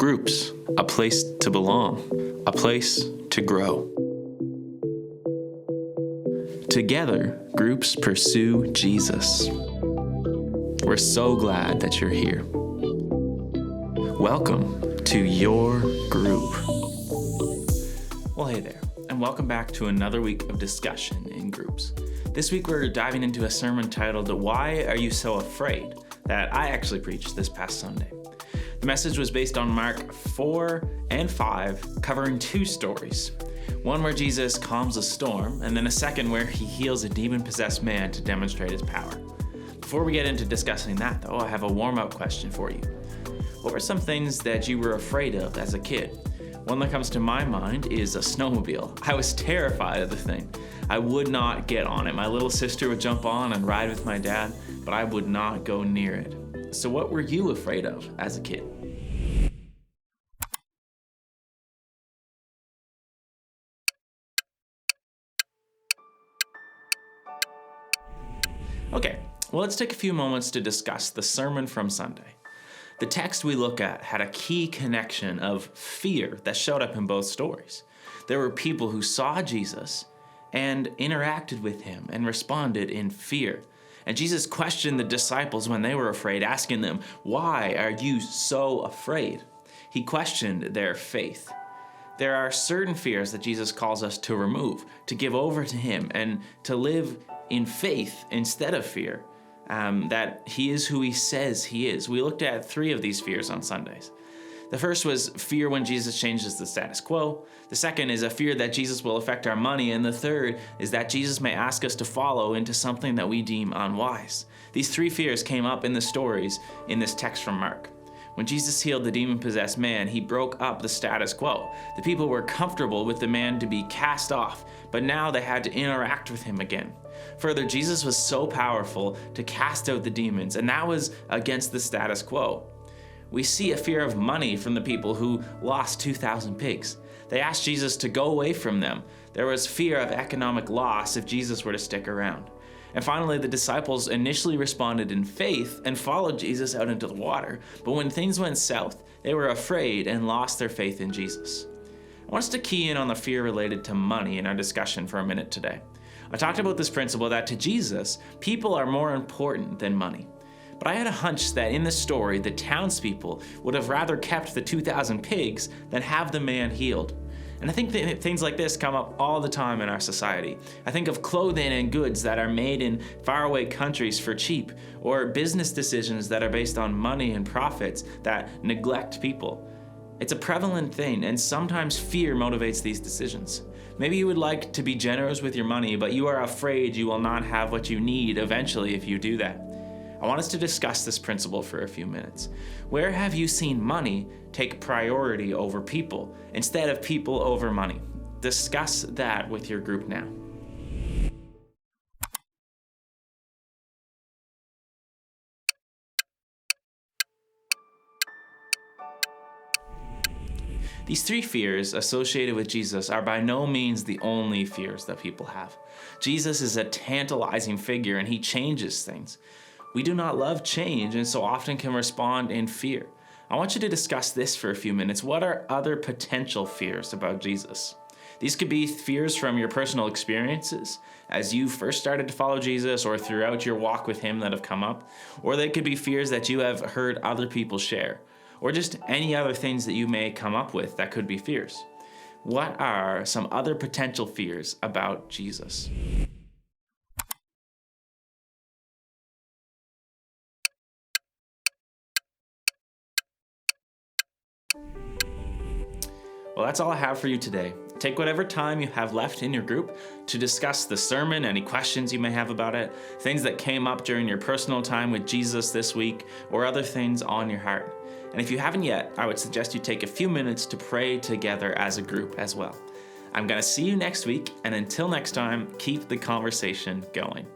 Groups, a place to belong, a place to grow. Together, groups pursue Jesus. We're so glad that you're here. Welcome to your group. Well, hey there, and welcome back to another week of discussion in groups. This week we're diving into a sermon titled, Why Are You So Afraid?, that I actually preached this past Sunday. The message was based on Mark 4 and 5, covering two stories. One where Jesus calms a storm, and then a second where he heals a demon-possessed man to demonstrate his power. Before we get into discussing that, though, I have a warm-up question for you. What were some things that you were afraid of as a kid? One that comes to my mind is a snowmobile. I was terrified of the thing. I would not get on it. My little sister would jump on and ride with my dad, but I would not go near it. So what were you afraid of as a kid? Okay, well, let's take a few moments to discuss the sermon from Sunday. The text we look at had a key connection of fear that showed up in both stories. There were people who saw Jesus and interacted with him and responded in fear. And Jesus questioned the disciples when they were afraid, asking them, "Why are you so afraid?" He questioned their faith. There are certain fears that Jesus calls us to remove, to give over to him, and to live in faith instead of fear, that he is who he says he is. We looked at 3 of these fears on Sundays. The first was fear when Jesus changes the status quo. The second is a fear that Jesus will affect our money. And the third is that Jesus may ask us to follow into something that we deem unwise. These 3 fears came up in the stories in this text from Mark. When Jesus healed the demon-possessed man, he broke up the status quo. The people were comfortable with the man to be cast off, but now they had to interact with him again. Further, Jesus was so powerful to cast out the demons, and that was against the status quo. We see a fear of money from the people who lost 2,000 pigs. They asked Jesus to go away from them. There was fear of economic loss if Jesus were to stick around. And finally, the disciples initially responded in faith and followed Jesus out into the water. But when things went south, they were afraid and lost their faith in Jesus. I want us to key in on the fear related to money in our discussion for a minute today. I talked about this principle that to Jesus, people are more important than money. But I had a hunch that in this story, the townspeople would have rather kept the 2,000 pigs than have the man healed. And I think that things like this come up all the time in our society. I think of clothing and goods that are made in faraway countries for cheap, or business decisions that are based on money and profits that neglect people. It's a prevalent thing, and sometimes fear motivates these decisions. Maybe you would like to be generous with your money, but you are afraid you will not have what you need eventually if you do that. I want us to discuss this principle for a few minutes. Where have you seen money take priority over people instead of people over money? Discuss that with your group now. These 3 fears associated with Jesus are by no means the only fears that people have. Jesus is a tantalizing figure and he changes things. We do not love change and so often can respond in fear. I want you to discuss this for a few minutes. What are other potential fears about Jesus? These could be fears from your personal experiences as you first started to follow Jesus or throughout your walk with him that have come up, or they could be fears that you have heard other people share, or just any other things that you may come up with that could be fears. What are some other potential fears about Jesus? Well, that's all I have for you today. Take whatever time you have left in your group to discuss the sermon, any questions you may have about it, things that came up during your personal time with Jesus this week, or other things on your heart. And if you haven't yet, I would suggest you take a few minutes to pray together as a group as well. I'm going to see you next week, and until next time, keep the conversation going.